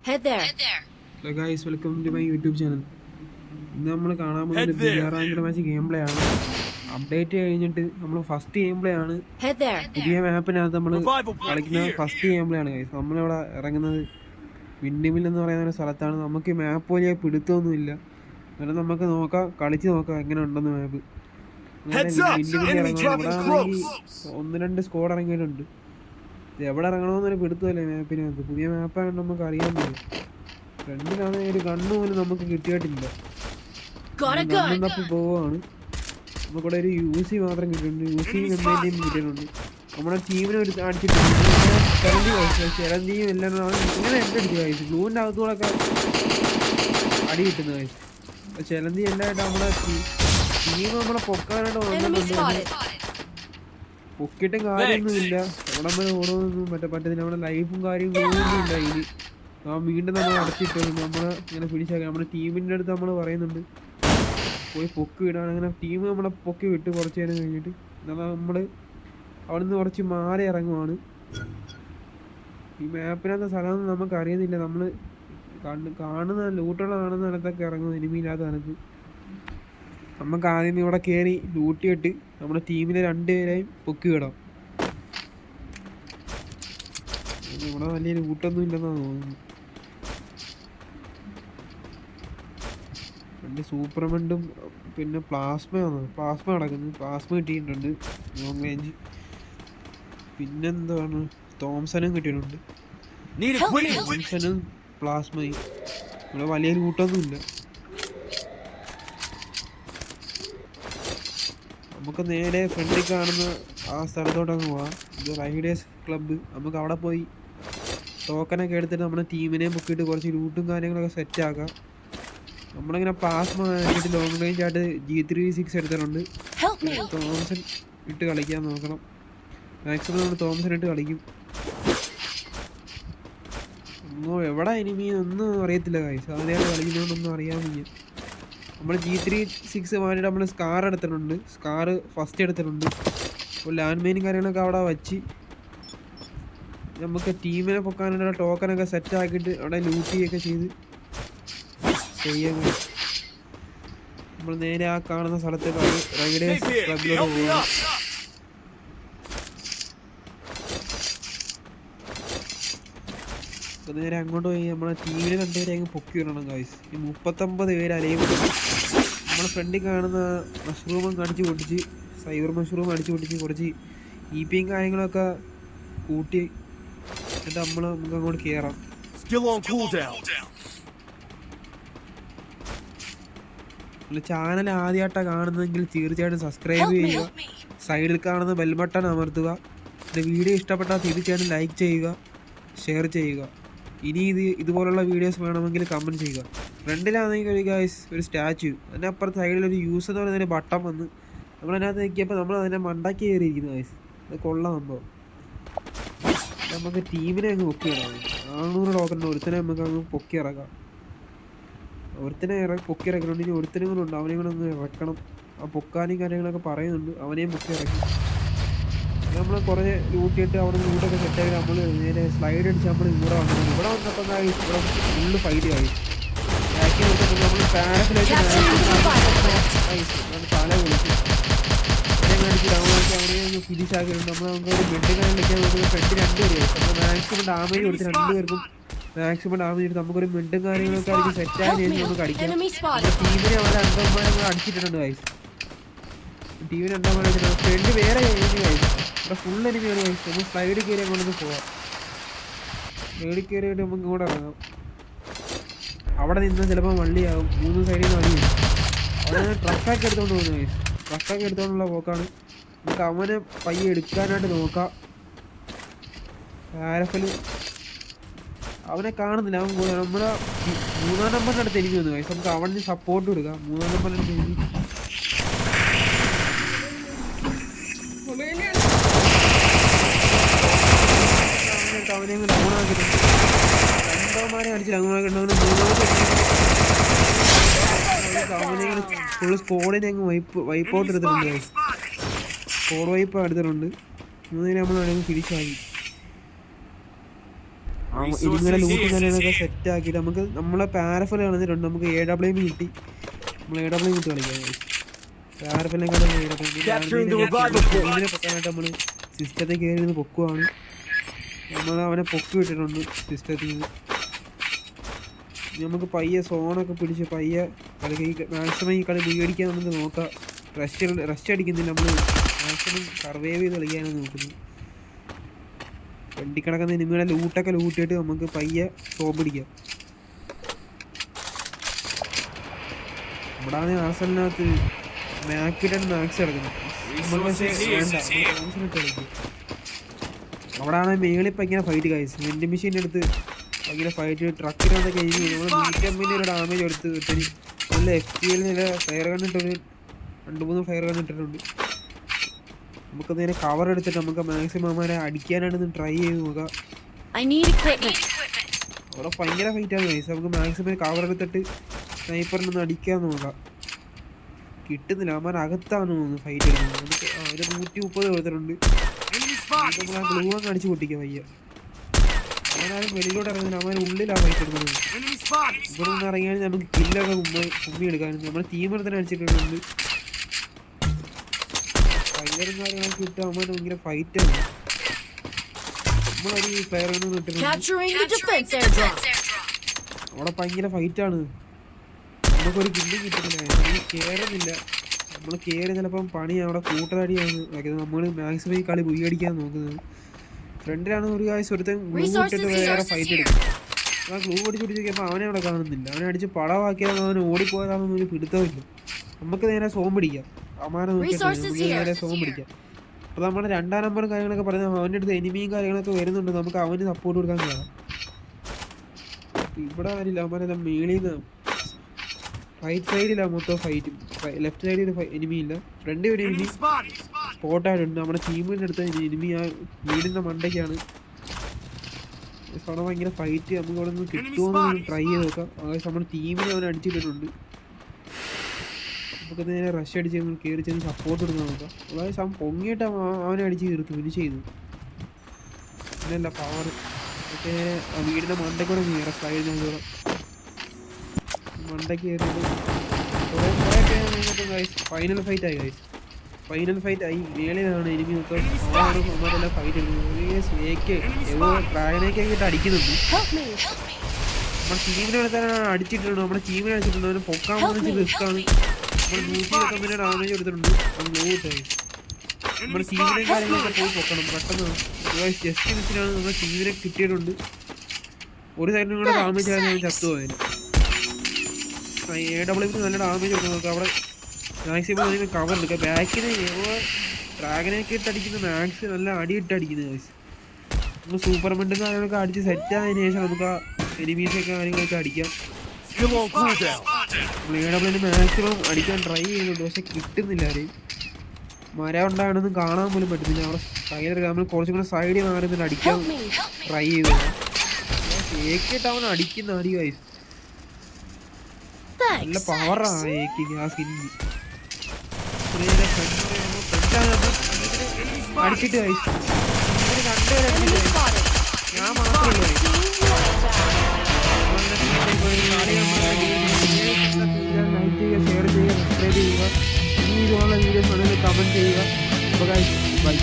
Head there. Hello guys, welcome to my YouTube channel. ഇന്ന് നമ്മൾ കാണാൻ പോകുന്നത് റാങ്കഡ് മാച്ച് ഗെയിം പ്ലേ ആണ്. അപ്ഡേറ്റ് കഴിഞ്ഞിട്ട് നമ്മൾ ഫസ്റ്റ് ഗെയിം പ്ലേ ആണ്. പുതിയ മാപ്പിനകത്ത് നമ്മൾ കളിക്കുന്ന ഫസ്റ്റ് ഗെയിം പ്ലേ ആണ് ഗൈസ്. നമ്മളിവിടെ ഇറങ്ങുന്നത് വിൻഡിമിൽ എന്ന് പറയുന്ന ഒരു സ്ഥലത്താണ്. നമുക്ക് മാപ്പ് വലിയ പിടുത്തമൊന്നുമില്ല, എന്നാലും നമുക്ക് നോക്കാം, കളിച്ച് നോക്കാം എങ്ങനെ ഉണ്ടെന്ന് മാപ്പ്. വിൻഡിമിൽ ഇറങ്ങുന്നത് ഒന്ന് രണ്ട് സ്ക്വാഡ് ഇറങ്ങിയിട്ടുണ്ട്. എവിടെ ഇറങ്ങണമെന്നൊരു പിടുത്തമല്ലേ മാപ്പിനകത്ത്. പുതിയ മാപ്പായതുകൊണ്ട് നമുക്ക് അറിയാൻ പറ്റും. ഫ്രണ്ടിലാണ് ഒരു ഗണ്ണ് പോലും നമുക്ക് കിട്ടിയിട്ടില്ല. തപ്പി പോവാണ്. നമുക്കിവിടെ ഒരു UC മാത്രം കിട്ടിയിട്ടുണ്ട്. UC കമ്പനിയും കിട്ടിയിട്ടുണ്ട്. നമ്മുടെ ടീമിനെ ഒരു അടിച്ചിട്ടുണ്ട്. ചിലന്തിയും എല്ലാം ഇങ്ങനെ എൻ്റെ അടിച്ച് കഴിച്ചു. ബ്ലൂവിൻ്റെ അകത്തുകൂടെ അടി കിട്ടുന്ന കഴിച്ചു. ചിലന്തി എല്ലായിട്ട് നമ്മുടെ ടീം നമ്മളെ പൊക്കാനായിട്ട് വന്നിട്ടുണ്ട്. പൊക്കിയിട്ടും കാര്യമൊന്നുമില്ല. അവിടെ നമ്മൾ ഓടൊന്നും പറ്റത്തില്ല. നമ്മുടെ ലൈഫും കാര്യങ്ങളും ഇല്ല. ഇനി വീണ്ടും നമ്മൾ അടച്ചിട്ടു. നമ്മളെ ഇങ്ങനെ പിടിച്ചാക്കി നമ്മുടെ ടീമിൻ്റെ അടുത്ത് നമ്മൾ പറയുന്നുണ്ട് പോയി പൊക്ക് വിടാണ്. അങ്ങനെ ടീം നമ്മളെ പൊക്കി വിട്ട് കുറച്ച് നേരം കഴിഞ്ഞിട്ട് നമ്മൾ അവിടെ നിന്ന് കുറച്ച് മാറി ഇറങ്ങുവാണ്. ഈ മാപ്പിനകത്ത് സ്ഥലമൊന്നും നമുക്ക് അറിയുന്നില്ല. നമ്മൾ കാണുന്ന ലൂട്ടുള്ള കാണുന്ന സ്ഥലത്തൊക്കെ ഇറങ്ങും. എനിമിയില്ലാത്ത സ്ഥലത്ത് നമുക്ക് ആദ്യം ഇവിടെ കയറി ലൂട്ടിയിട്ട് നമ്മുടെ ടീമിലെ രണ്ടുപേരെയും പൊക്കി വിടാം. ഇവിടെ വലിയ ലൂട്ടൊന്നും ഇല്ലെന്നാണ് തോന്നുന്നു. രണ്ട് സൂപ്പർമെൻറ്റും പിന്നെ പ്ലാസ്മ നടക്കുന്നു. പ്ലാസ്മ കിട്ടിയിട്ടുണ്ട് ലോങ് റേഞ്ച്. പിന്നെന്താണ് തോംസനും കിട്ടിയിട്ടുണ്ട്. തോംസനും പ്ലാസ്മയും. ഇവിടെ വലിയ ലൂട്ടൊന്നും ഇല്ല. നമുക്ക് നേരെ ഫ്രണ്ടിൽ കാണുന്ന ആ സ്ഥലത്തോട്ടങ്ങ് പോവാം. ഇത് റൈഡേഴ്സ് ക്ലബ്ബ്. നമുക്ക് അവിടെ പോയി ടോക്കനൊക്കെ എടുത്തിട്ട് നമ്മുടെ ടീമിനെ ബുക്കിയിട്ട് കുറച്ച് ലൂട്ടും കാര്യങ്ങളൊക്കെ സെറ്റാക്കാം. നമ്മളിങ്ങനെ പ്ലാസ്മ ആയിട്ട് ലോങ് റേഞ്ച് ആയിട്ട് G36 എടുത്തിട്ടുണ്ട്. തോംസൺ ഇട്ട് കളിക്കാൻ നോക്കണം. മാക്സിമം നമ്മൾ തോംസൺ ഇട്ട് കളിക്കും. എവിടെ എനിമി ഒന്നും അറിയത്തില്ല ഗൈസ്. അതിനെയാണ് കളിക്കുന്നതുകൊണ്ടൊന്നും അറിയാൻ വയ്യ. നമ്മൾ G36 മാറ്റിയിട്ട് നമ്മൾ സ്കാർ എടുത്തിട്ടുണ്ട്. സ്കാർ ഫസ്റ്റ് എടുത്തിട്ടുണ്ട്. അപ്പോൾ ലാൻഡ് മൈനും കാര്യങ്ങളൊക്കെ അവിടെ വച്ച് നമുക്ക് ടീമിനെ പൊക്കാനുള്ള ടോക്കനൊക്കെ സെറ്റാക്കിയിട്ട് അവിടെ ലൂട്ടിയൊക്കെ ചെയ്ത് ചെയ്യാൻ. നമ്മൾ നേരെ ആ കാണുന്ന സ്ഥലത്തേക്ക് റൈഡേഴ്സ് ക്ലബിലോട്ട് പോകാം. അപ്പോൾ നേരെ അങ്ങോട്ട് പോയി നമ്മളെ ടീമിനെ രണ്ടുപേരെ അങ്ങ് പൊക്കി വിടണം ഗൈസ്. ഈ 39 പേര് അലയും. നമ്മളെ ഫ്രണ്ടിൽ കാണുന്ന മഷ്റൂമും അടിച്ച് പൊട്ടിച്ച്, സൈബർ മഷ്റൂം അടിച്ച് പൊട്ടിച്ച് കുറച്ച് EPയും കാര്യങ്ങളൊക്കെ കൂട്ടി എന്നിട്ട് നമുക്ക് അങ്ങോട്ട് കയറാം. ചാനൽ ആദ്യമായിട്ടാണ് കാണുന്നതെങ്കിൽ തീർച്ചയായിട്ടും സബ്സ്ക്രൈബ് ചെയ്യുക. സൈഡിൽ കാണുന്ന ബെൽ ബട്ടൺ അമർത്തുക. എൻ്റെ വീഡിയോ ഇഷ്ടപ്പെട്ടാൽ തീർച്ചയായിട്ടും ലൈക്ക് ചെയ്യുക, ഷെയർ ചെയ്യുക. ഇനി ഇതുപോലുള്ള വീഡിയോസ് വേണമെങ്കിൽ കമൻറ്റ് ചെയ്യുക. ഫ്രണ്ടിലാണെങ്കിൽ ഗൈസ് ഒരു സ്റ്റാച്യു, അതിൻ്റെ അപ്പുറത്ത് സൈഡിലൊരു യൂസ് എന്ന് പറയുന്നൊരു ബട്ടൺ വന്ന് നമ്മളതിനകത്ത് നോക്കിയപ്പോൾ നമ്മൾ അതിനെ മണ്ടാക്കി കയറിയിരിക്കുന്നു ഗൈസ്. അത് കൊള്ളാം സംഭവം. നമുക്ക് ടീമിനെ അങ്ങ് പൊക്കി ഇറങ്ങാം. 400 ടോക്കൺ ഒരുത്തനെ നമുക്ക് അങ്ങ് പൊക്കി ഇറക്കാം. ഒരുത്തനെ പൊക്കി ഇറക്കുന്നുണ്ട്. ഇനി ഒരുത്തനും കൂടെ ഉണ്ട്, അവനെയും കൂടെ ഒന്ന് ഇറക്കണം. ആ പൊക്കാനും കാര്യങ്ങളൊക്കെ പറയുന്നുണ്ട്. അവനെയും പൊക്കി ഇറക്കി നമ്മൾ കുറേ ലൂട്ടിയിട്ട് അവിടെ നിന്ന് ലൂട്ടൊക്കെ സെറ്റാക്കി നമ്മൾ നേരെ സ്ലൈഡ് അടിച്ച് നമ്മൾ ഇവിടെ വന്നത്. ഇവിടെ വന്നപ്പോൾ ഇവിടെ ഫുള്ള് ഫൈറ്റ് ആയി. ബാക്കി നോക്കുമ്പോൾ നമ്മൾ പാരസിലേക്ക് തല വിളിച്ചു അവനെ കാണിച്ച് ഡൗണാക്കി അവനെ ഒന്ന് ഫിനിഷാക്കിയിട്ടുണ്ട്. നമുക്ക് ഒരു ബെഡ് കാണിക്കാൻ നോക്കുന്നത് ഫ്രണ്ട് രണ്ടുപേരും നമ്മൾ മാക്സിമം ഡാമേജ് കൊടുത്ത് രണ്ടുപേർക്കും മാക്സിമം ഡാമേജ് എടുത്ത് നമുക്കൊരു മെഡും കാര്യങ്ങളൊക്കെ ആയിരിക്കും സെറ്റായി കഴിഞ്ഞ് നമുക്ക് അടിക്കാം. ടീമിനെ അവിടെ അണ്ടർമാരെ നമ്മൾ അടിച്ചിട്ടുണ്ട് ഗൈസ്. ടീമിന് അണ്ടർമാരെ അടിച്ചിട്ടുണ്ട്. ഫ്രണ്ട് വേറെ എനിമി ഗൈസ്. ഇവിടെ ഫുൾ എനിമിയാണ് ഗൈസ്. നമുക്ക് സ്ലൈഡിൽ കയറി അങ്ങോട്ടൊന്ന് പോവാം. സ്ലൈഡിൽ കയറിയിട്ട് നമുക്ക് ഇങ്ങോട്ട് ഇറങ്ങാം. അവിടെ നിന്ന് ചിലപ്പോൾ വള്ളിയാകും. 3 സൈഡിൽ നിന്ന് വള്ളിയും. അവിടെ ട്രക്കൊക്കെ എടുത്തുകൊണ്ട് പോകുന്നു ഗൈസ്. ട്രക്കൊക്കെ എടുത്തുകൊണ്ടുള്ള പോക്കാണ്. നമുക്ക് അവനെ പയ്യെ എടുക്കാനായിട്ട് നോക്കാം. ആരഫല് അവനെ കാണുന്നില്ല. അവൻ നമ്മുടെ 3-ാം നമ്പറിൻ്റെ അടുത്ത് എനിക്ക് വന്നു ഗൈസ്. നമുക്ക് അവന് സപ്പോർട്ട് കൊടുക്കാം. 3-ാം നമ്പറിൻ്റെ അടുത്ത് എനിക്ക് അവനെ ഡൗണാക്കിയിട്ടുണ്ട്. രണ്ടാമാരെ അടിച്ചില്ല. അങ്ങനെ അവനെ ഫുള്ള് സ്കോഡിനെ അങ്ങ് വൈപ്പ് ഔട്ട് എടുത്തിട്ടുണ്ട് ഗൈസ്. സ്കോഡ് വൈപ്പ് എടുത്തിട്ടുണ്ട്. 3 നമ്മൾ ഫിനിഷാക്കി. ഇനിങ്ങനെ ലൂട്ടും കാര്യങ്ങളൊക്കെ സെറ്റ് ആക്കിയിട്ട് നമുക്ക് നമ്മളെ പാരഫൽ കളഞ്ഞിട്ടുണ്ട്. നമുക്ക് AWM കിട്ടി. നമ്മൾ AWM കിട്ടി കളിക്കാം. പാരഫലിനെക്കാളും പൊക്കാനായിട്ട് നമ്മൾ സിസ്റ്റത്തിൽ കയറി നിന്ന് പൊക്കുവാണ്. നമ്മൾ അവനെ പൊക്കി വിട്ടിട്ടുണ്ട് സിസ്റ്റത്തിൽ നിന്ന്. നമുക്ക് പയ്യെ സോണൊക്കെ പിടിച്ച് പയ്യെ കളി മാക്സിമം ഈ കളി വീടിക്കാൻ നമുക്ക് നോക്കാം. റഷ് അടിക്കുന്നില്ല, നമ്മൾ മാക്സിമം സർവൈവ് ചെയ്ത് കളിക്കാനാണ് നോക്കുന്നത്. വണ്ടി കിടക്കുന്ന എനിമിയുടെ ലൂട്ടൊക്കെ ലൂട്ടിയിട്ട് നമുക്ക് പയ്യെ സോപ്പ് പിടിക്കാം. ഇവിടെ ആണെങ്കിൽ ആർസലിനകത്ത് മാക്സിഡന്റ് മാക്സ് കിടക്കുന്നത്. നമ്മൾ പക്ഷേ വേണ്ട കളിക്കും. അവിടെ ആണെങ്കിൽ മേളിൽ ഇപ്പം ഇങ്ങനെ ഫൈറ്റ് കഴിച്ചു. വെൻഡ് മെഷീൻ്റെ അടുത്ത് ഭയങ്കര ഫൈറ്റ് ട്രക്കിനകത്ത് കഴിഞ്ഞ് നമ്മൾ 150 ഒരു ഡാമേജ് എടുത്ത് കിട്ടി. നല്ല FPL ഫയർ ഗൺ ഇട്ടൊരു 2-3 ഫയർ ഗൺ ഇട്ടിട്ടുണ്ട്. നമുക്ക് നേരെ കവർ എടുത്തിട്ട് നമുക്ക് മാക്സിമം അവന്മാരെ അടിക്കാനായിട്ട് ട്രൈ ചെയ്ത് നോക്കാം. അവിടെ ഭയങ്കര ഫൈറ്റാണ് ഗൈസ്. നമുക്ക് മാക്സിമം കവർ എടുത്തിട്ട് സ്നൈപ്പറിനൊന്ന് അടിക്കാൻ നോക്കാം. കിട്ടുന്നില്ല, അവന്മാർ അകത്താണ് തോന്നുന്നു ഫൈറ്റ് എടുക്കുന്നത്. നമുക്ക് ഒരു 130 കൊടുത്തിട്ടുണ്ട്. നമ്മൾ ആ ഗ്ലൂ അങ്ങ് അടിച്ച് പൊട്ടിക്കാം വയ്യ. അവനാരും വെളിയിലോട്ട് ഇറങ്ങുന്നില്ല, അവൻ ഉള്ളിലാണ് ഫൈറ്റ് എടുക്കുന്നത്. ഇവിടെ നിന്ന് ഇറങ്ങിയാൽ നമുക്ക് കില്ലൊക്കെ കുമ്മി എടുക്കാനും നമ്മുടെ ടീമിൽ തന്നെ അടിച്ചിട്ടുണ്ട്. ഫയറും കാര്യങ്ങളൊക്കെ ഇട്ട് അവന്മാർ ഭയങ്കര ഫൈറ്റാണ്. നമ്മളൊരു ഫയറൊന്നും കിട്ടുന്നില്ല. അവിടെ ഭയങ്കര ഫൈറ്റാണ്. നമുക്കൊരു കില്ലും കിട്ടുന്നില്ല, നമ്മൾ കയറുന്നില്ല. നമ്മൾ കയറി ചിലപ്പം പണി അവിടെ കൂട്ടതടിയാണ് വയ്ക്കുന്നത്. നമ്മൾ മാക്സിമം ഈ കളി അടിക്കാൻ നോക്കുന്നത്. ഫ്രണ്ടിലാണ് ഒരു കാഴ്ച ഒരുത്തൻ ഗ്ലൂ ഇട്ടിട്ട് വേറെ ഫൈറ്റ് എടുക്കും. ആ ഗ്ലൂ അടിച്ച് പിടിച്ചപ്പോൾ അവനെ അവിടെ കാണുന്നില്ല. അവനെ അടിച്ച് പടവാക്കിയാൽ അവൻ ഓടിപ്പോയതാണെന്ന് ഒരു പിടുത്തമില്ല. നമുക്ക് നേരെ സോം പിടിക്കാം. അമാനെ നോക്കിയിട്ട് നേരെ സോം പിടിക്കാം. അപ്പോൾ നമ്മുടെ 2ാം നമ്പറും കാര്യങ്ങളൊക്കെ പറഞ്ഞാൽ അവൻ്റെ അടുത്ത് എനിമിയും കാര്യങ്ങളൊക്കെ വരുന്നുണ്ട്. നമുക്ക് അവന് സപ്പോർട്ട് കൊടുക്കാൻ കഴിയാം. ഇവിടെ ആരില്ല, അവന്മാരെല്ലാം മേളിൽ നിന്ന് റൈറ്റ് സൈഡിലാണ് മൊത്തം ഫൈറ്റും. ലെഫ്റ്റ് സൈഡിൽ എനിമി ഇല്ല. ഫ്രണ്ട് ഒരു എനിമി സ്പോട്ടായിട്ടുണ്ട്. നമ്മുടെ ടീമിൻ്റെ അടുത്ത് എനിമി ആ വീടിൻ്റെ മണ്ടയ്ക്കാണ്. അവിടെ ഭയങ്കര ഫൈറ്റ്. നമുക്ക് അവിടെ നിന്ന് കിട്ടുമോയെന്ന് ട്രൈ ചെയ്ത് നോക്കാം. നമ്മുടെ ടീമിനെ അവൻ അടിച്ചിട്ടുണ്ട്. നമുക്ക് നേരെ റഷ് അടിച്ച് നമ്മൾ കയറി ചെന്ന് സപ്പോർട്ട് കൊടുക്കാൻ നോക്കാം. അതായത് പൊങ്ങിയിട്ട് അവനെ അടിച്ച് കയറി ഫിനിഷ് ചെയ്തു. പിന്നല്ല പവർ ഒക്കെ വീടിൻ്റെ മണ്ടയ്ക്കൂടെ കയറി സൈഡിൽ കൂടെ മണ്ടയ്ക്ക് കയറിയത് ഫൈനൽ ഫൈറ്റ് ആയി ഗൈസ്. ഫൈനൽ ഫൈറ്റ് ആയി. മേളിലാണ് എനിമി മൊത്തം അവന്മാരെല്ലാം ഫൈറ്റ് എടുക്കുന്നത്. സ്നേക്ക് ഏതോ ഡ്രാഗനൊക്കെ ആയിട്ട് അടിക്കുന്നുണ്ട്. നമ്മുടെ ടീമിനെ അടുത്താണ് അടിച്ചിട്ടുണ്ട്. നമ്മുടെ ടീമിനെ അടിച്ചിട്ടുണ്ട്. അവന് പൊക്കാൻ പോകുന്ന റിസ്ക്കാണ്. നമ്മൾ 120 ഡാമേജ് എടുത്തിട്ടുണ്ട്. നമ്മുടെ ടീമിനെ കാര്യങ്ങളൊക്കെ പോയി പൊക്കണം പെട്ടെന്ന്. ജസ്റ്റ് മിസ്സിലാണ് നമ്മുടെ ടീമിനെ കിട്ടിയിട്ടുണ്ട്. ഒരു സൈഡിനും കൂടെ ഡാമേജ് ആയിരുന്നു ചത്തുപോയത്. AWM നല്ല ഡാമേജ് കൊടുക്കും. നമുക്ക് അവിടെ മാക്സിമം അതിന് കവർ എടുക്കാം. ബാക്കിന് ഡ്രാഗനൊക്കെ ഇട്ട് അടിക്കുന്ന മാക്സ് നല്ല അടിയിട്ട് അടിക്കുന്നത് ഗൈസ്. നമ്മൾ സൂപ്പർമെൻറ്റും കാര്യങ്ങളൊക്കെ അടിച്ച് സെറ്റായതിനു ശേഷം നമുക്ക് ആ എനിമീസൊക്കെ കാര്യങ്ങളൊക്കെ അടിക്കാം. നമ്മൾ AWM മാക്സിമം അടിക്കാൻ ട്രൈ ചെയ്യുന്നുണ്ട്, പക്ഷെ കിട്ടുന്നില്ല. ആരെയും മരം ഉണ്ടാകണമെന്ന് കാണാൻ പോലും പറ്റുന്നില്ല. അവിടെ സൈഡിൽ നമ്മൾ കുറച്ചും കൂടെ സൈഡിൽ മാറുന്നില്ല അടിക്കാൻ ട്രൈ ചെയ്തു. ഏക്കിട്ട് അവൻ അടിക്കുന്ന അടി ഗൈസ്. നല്ല പവറാണ് ഏക്ക് ആ സ്കിന്നിന്. അടിച്ചിട്ട് ഗൈസ് ഞാൻ മാത്രമേ ലൈക്ക് ചെയ്യുക, ഷെയർ ചെയ്യുക, സബ്സ്ക്രൈബ് ചെയ്യുക. ഇനി ഇതുപോലുള്ള വീഡിയോസ് ആണെങ്കിൽ കമൻറ്റ് ചെയ്യുക. ബൈ.